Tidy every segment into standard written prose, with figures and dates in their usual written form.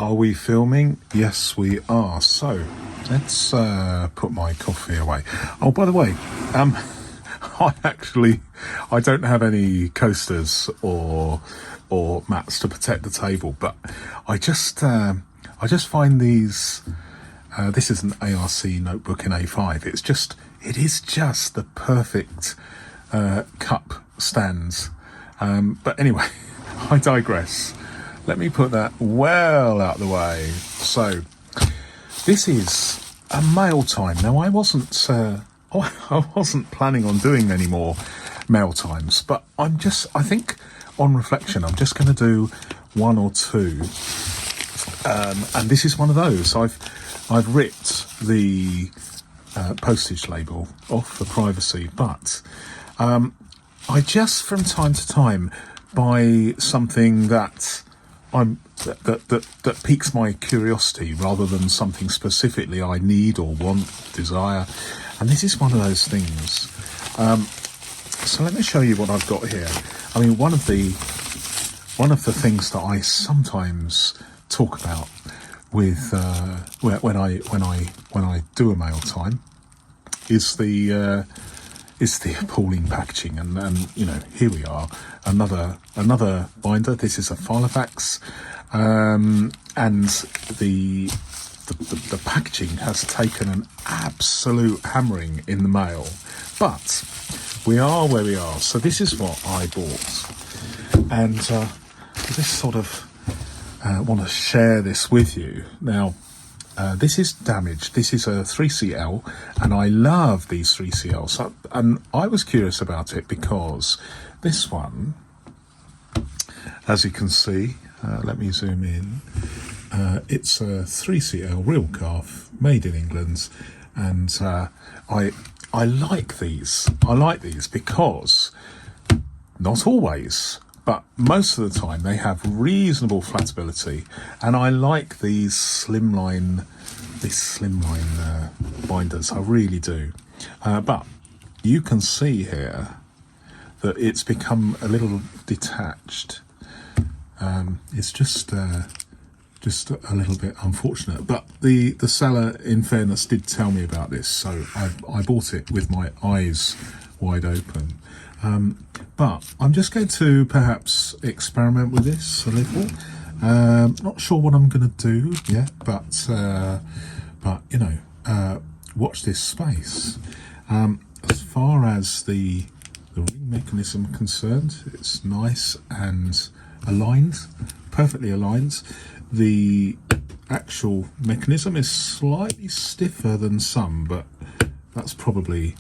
Are we filming? Yes, we are. So let's put my coffee away. Oh, by the way, I don't have any coasters or mats to protect the table, but I just find these. This is an ARC notebook in A5. It is just the perfect cup stands. But anyway, I digress. Let me put that well out of the way. So, this is a mail time. Now, I wasn't planning on doing any more mail times, but I think on reflection, I'm just going to do one or two. And this is one of those. I've ripped the postage label off for privacy, but I just from time to time buy something that that piques my curiosity rather than something specifically I need or want, desire, and this is one of those things. So let me show you what I've got here. I mean, one of the things that I sometimes talk about with when I do a mail time is the appalling packaging, and you know, here we are, another binder. This is a filofax, and the packaging has taken an absolute hammering in the mail, but we are where we are. So this is what I bought, and this sort of want to share this with you now. This is damaged. This is a 3CL, and I love these 3CLs. And I was curious about it because this one, as you can see, let me zoom in. It's a 3CL real calf, made in England, and I like these. I like these because not always, but most of the time they have reasonable flatability, and I like these slimline binders. I really do. But you can see here that it's become a little detached. It's just a little bit unfortunate. But the seller, in fairness, did tell me about this, so I bought it with my eyes wide open. But I'm just going to perhaps experiment with this a little. Not sure what I'm going to do yet, but you know, watch this space. As far as the ring mechanism concerned, it's nice and aligned, perfectly aligned. The actual mechanism is slightly stiffer than some, but that's probably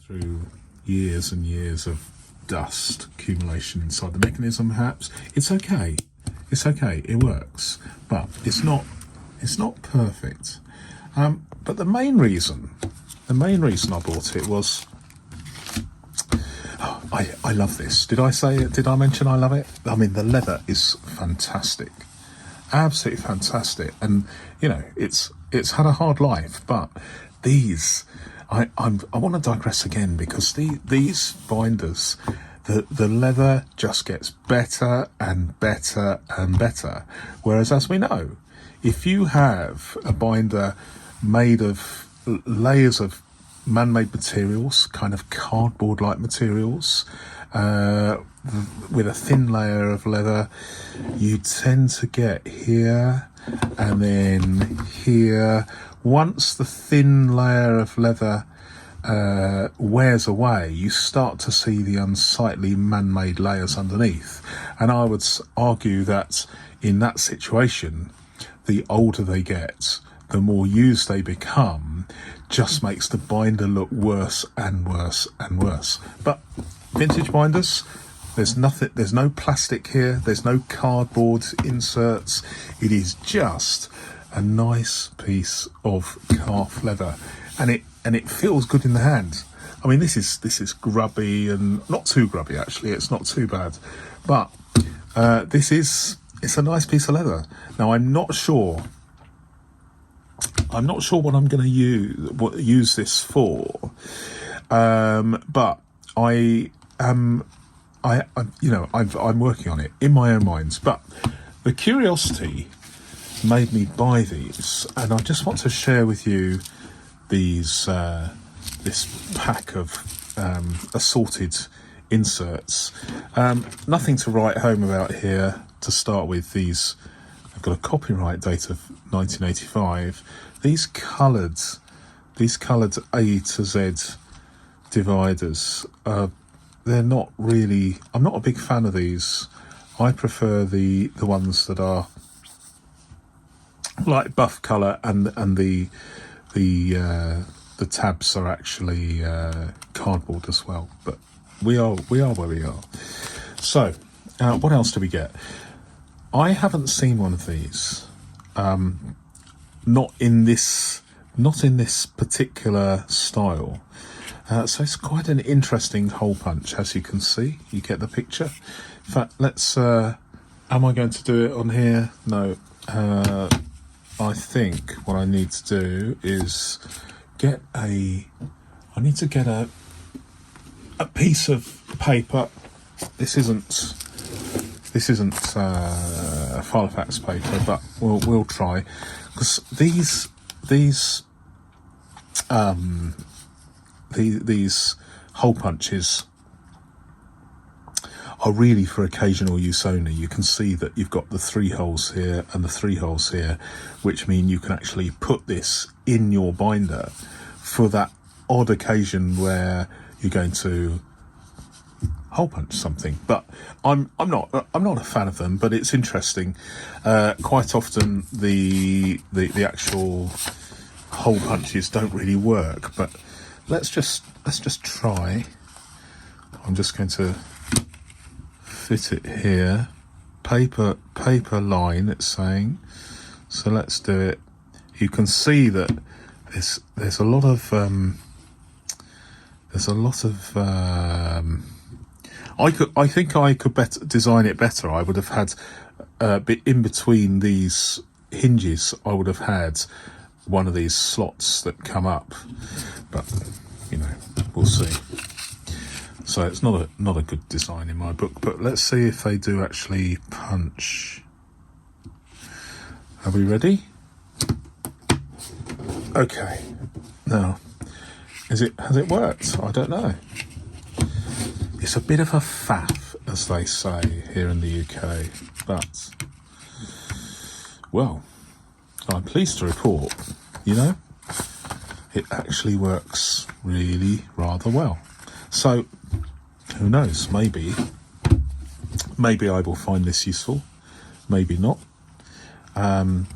through years and years of dust accumulation inside the mechanism. Perhaps it's okay, it works, but it's not perfect. But the main reason I bought it was I love this. Did I say it? Did I mention I love it? I mean, the leather is fantastic, absolutely fantastic, and you know, it's had a hard life, but these I want to digress again, because these binders, the leather just gets better and better and better. Whereas, as we know, if you have a binder made of layers of man-made materials, kind of cardboard-like materials, with a thin layer of leather, you tend to get here and then here. Once the thin layer of leather wears away, you start to see the unsightly man-made layers underneath. And I would argue that in that situation, the older they get, the more used they become, just makes the binder look worse and worse and worse. But vintage binders, there's no plastic here, there's no cardboard inserts. It is just a nice piece of calf leather, and it feels good in the hand. I mean, this is grubby, and not too grubby actually. It's not too bad, but it's a nice piece of leather. Now, I'm not sure what I'm going to use this for, but I'm working on it in my own mind. But the curiosity made me buy these, and I just want to share with you these this pack of assorted inserts. Nothing to write home about here to start with. These have got a copyright date of 1985. These coloured A to Z dividers, they're not really, I'm not a big fan of these. I prefer the ones that are like buff colour, and the tabs are actually cardboard as well. But we are where we are. So what else do we get? I haven't seen one of these, not in this particular style. So it's quite an interesting hole punch, as you can see. You get the picture. In fact, let's am I going to do it on here? No. I think what I need to do is get a piece of paper. This isn't filofax paper, but we'll try, because these hole punches are really for occasional use only. You can see that you've got the 3 holes here and the 3 holes here, which mean you can actually put this in your binder for that odd occasion where you're going to hole punch something. But I'm not a fan of them, but it's interesting. Quite often the actual hole punches don't really work, but let's just try. I'm just going to fit it here. Paper line, it's saying. So let's do it. You can see that there's a lot of I think I could design it better. I would have had in between these hinges, I would have had one of these slots that come up, but we'll see. So it's not a good design in my book, but let's see if they do actually punch. Are we ready? Okay. Now, has it worked? I don't know. It's a bit of a faff, as they say here in the UK, but well, I'm pleased to report, it actually works really rather well. So who knows, maybe I will find this useful, maybe not. One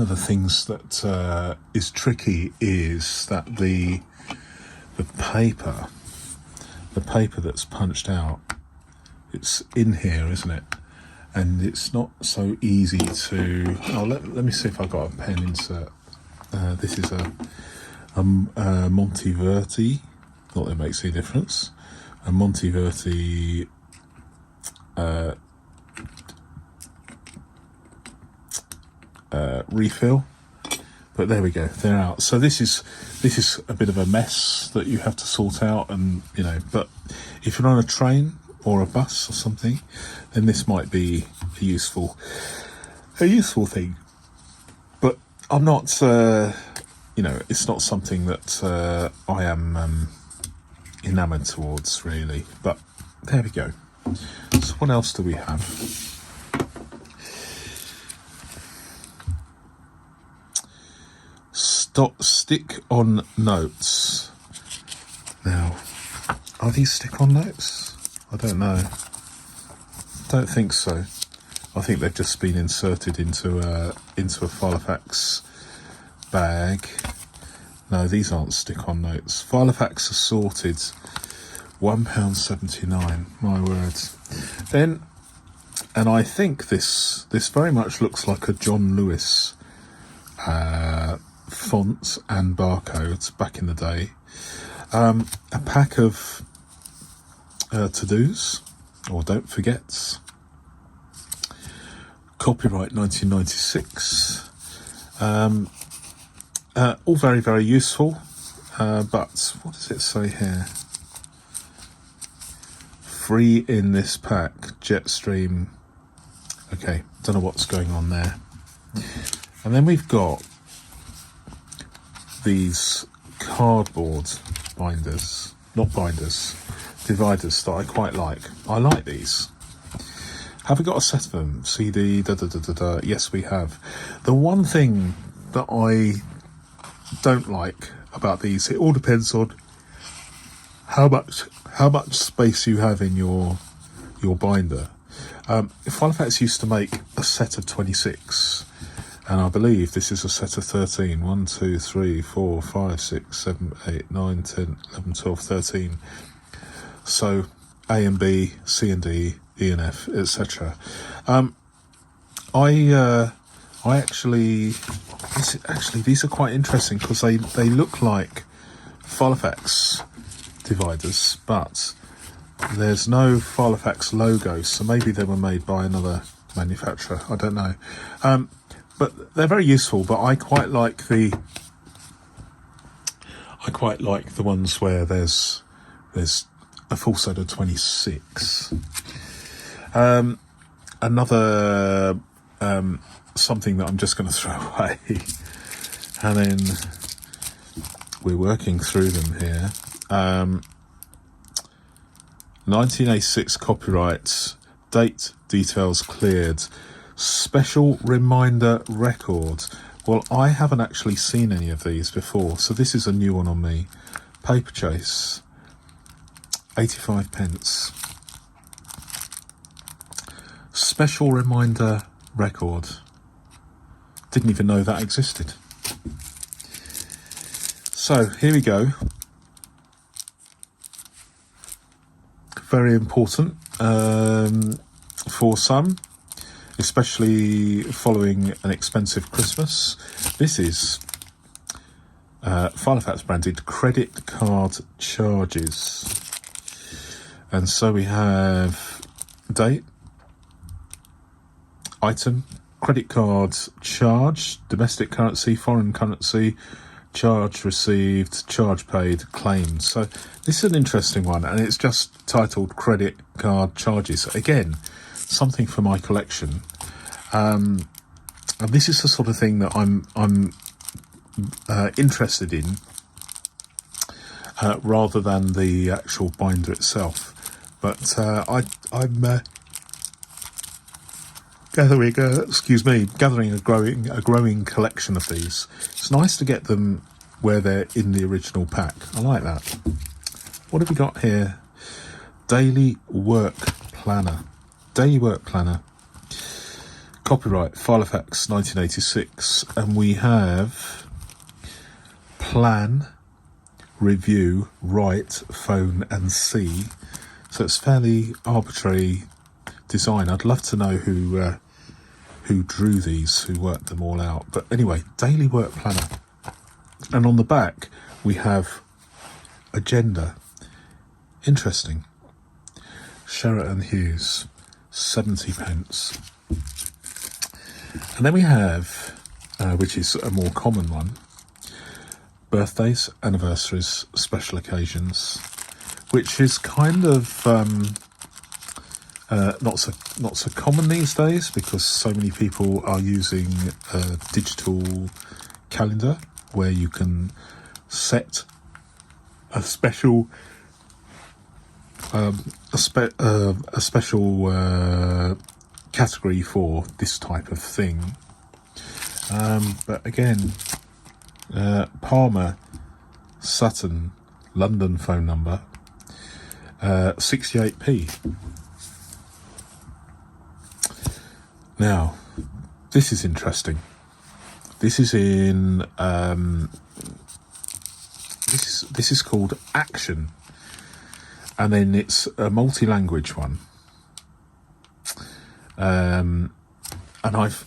of the things that is tricky is that the paper that's punched out, it's in here, isn't it? And it's not so easy to... let me see if I've got a pen insert. This is a Monteverti, not that it makes any difference, a Monteverti refill. But there we go, they're out. So this is a bit of a mess that you have to sort out, and but if you're on a train or a bus or something, then this might be a useful thing. But I'm not it's not something that I am enamoured towards, really. But there we go. So what else do we have? Stick-on notes. Now, are these stick-on notes? I don't know. Don't think so. I think they've just been inserted into a filofax bag. No, these aren't stick-on notes. Filofax assorted, £1.79. My word. Then, and I think this very much looks like a John Lewis font and barcodes back in the day. A pack of to-dos, or don't forgets. Copyright 1996. All very, very useful. But what does it say here? Free in this pack, Jetstream. Okay, don't know what's going on there. And then we've got these cardboard binders, not binders, dividers that I quite like. I like these. Have we got a set of them? CD, Yes, we have. The one thing that I don't like about these, it all depends on how much space you have in your binder. Filofax used to make a set of 26, and I believe this is a set of 13. 1, 2, 3, 4, 5, 6, 7, 8, 9, 10, 11, 12, 13. So A and B, C and D, E and F, etc. I actually these are quite interesting because they look like filofax dividers, but there's no filofax logo, so maybe they were made by another manufacturer. I don't know, but they're very useful. But I quite like the ones where there's a full set of 26. Another something that I'm just going to throw away, and then we're working through them here. 1986 copyright, date, details cleared, special reminder record. Well, I haven't actually seen any of these before, so this is a new one on me. Paper chase, 85 pence. Special reminder record. Didn't even know that existed. So here we go. Very important for some, especially following an expensive Christmas. This is Filofax branded credit card charges. And so we have date, item, credit card charge, domestic currency, foreign currency, charge received, charge paid, claimed. So this is an interesting one, and it's just titled credit card charges. Again, something for my collection. And this is the sort of thing that I'm interested in, rather than the actual binder itself. But I'm gathering a growing collection of these. It's nice to get them where they're in the original pack. I like that. What have we got here? Daily work planner. Copyright Filofax 1986, and we have plan, review, write, phone, and see. So it's fairly arbitrary design. I'd love to know who drew these, who worked them all out. But anyway, daily work planner. And on the back, we have agenda. Interesting. Sheraton Hughes, 70 pence. And then we have, which is a more common one, birthdays, anniversaries, special occasions, which is kind of not so common these days because so many people are using a digital calendar where you can set a special category for this type of thing. But again, Palmer, Sutton, London phone number, 68p. Now, this is interesting. This is in this is called Action, and then it's a multi-language one. And I've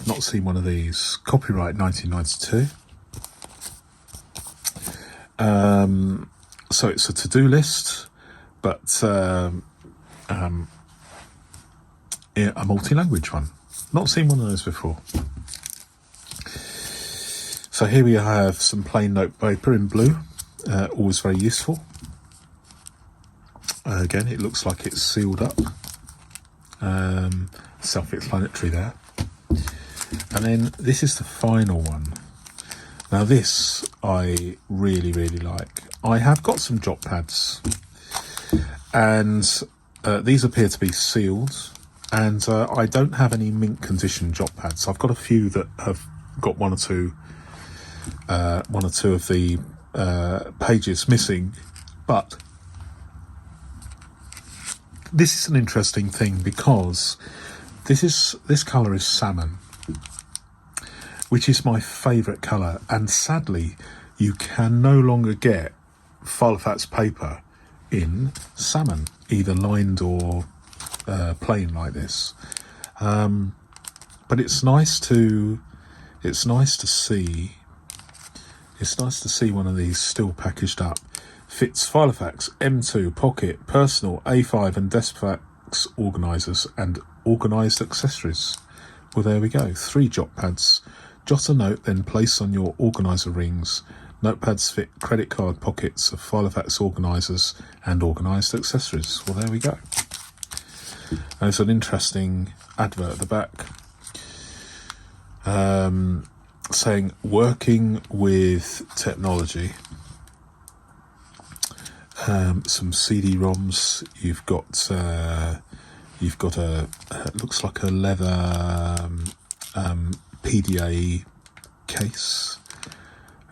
not seen one of these. Copyright 1992. So it's a to-do list, but a multi-language one. Not seen one of those before. So here we have some plain note paper in blue, always very useful. Again, it looks like it's sealed up. Self-explanatory there. And then this is the final one. Now this I really, really like. I have got some jot pads, and these appear to be sealed, and I don't have any mint condition jot pads. I've got a few that have got one or two of the pages missing, but this is an interesting thing because this colour is salmon, which is my favourite colour, and sadly you can no longer get filofax paper in salmon, either lined or plain like this. But it's nice to see one of these still packaged up. Fits filofax, M2, pocket, personal, A5 and Desfax organisers and organised accessories. Well, there we go, 3 jot pads. Jot a note, then place on your organiser rings. Notepads fit credit card pockets of filofax organisers and organised accessories. Well, there we go. And there's an interesting advert at the back saying, working with technology. Some CD-ROMs. You've got a looks like a leather PDA case,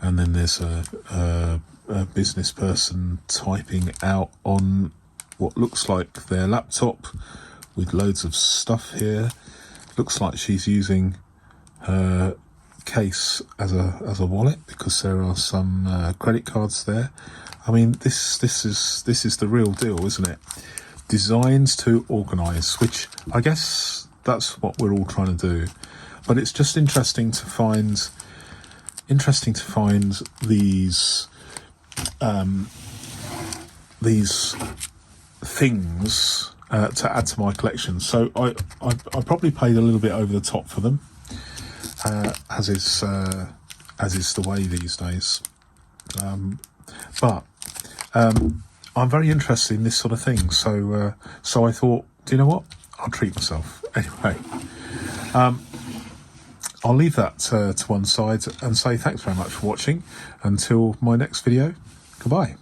and then there's a business person typing out on what looks like their laptop with loads of stuff here. Looks like she's using her case as a wallet because there are some credit cards there. I mean, this is the real deal, isn't it? Designs to organise, which I guess that's what we're all trying to do. But it's just interesting to find these things to add to my collection. So I probably paid a little bit over the top for them, as is the way these days. But I'm very interested in this sort of thing. So I thought, do you know what? I'll treat myself anyway. I'll leave that to one side and say thanks very much for watching. Until my next video, goodbye.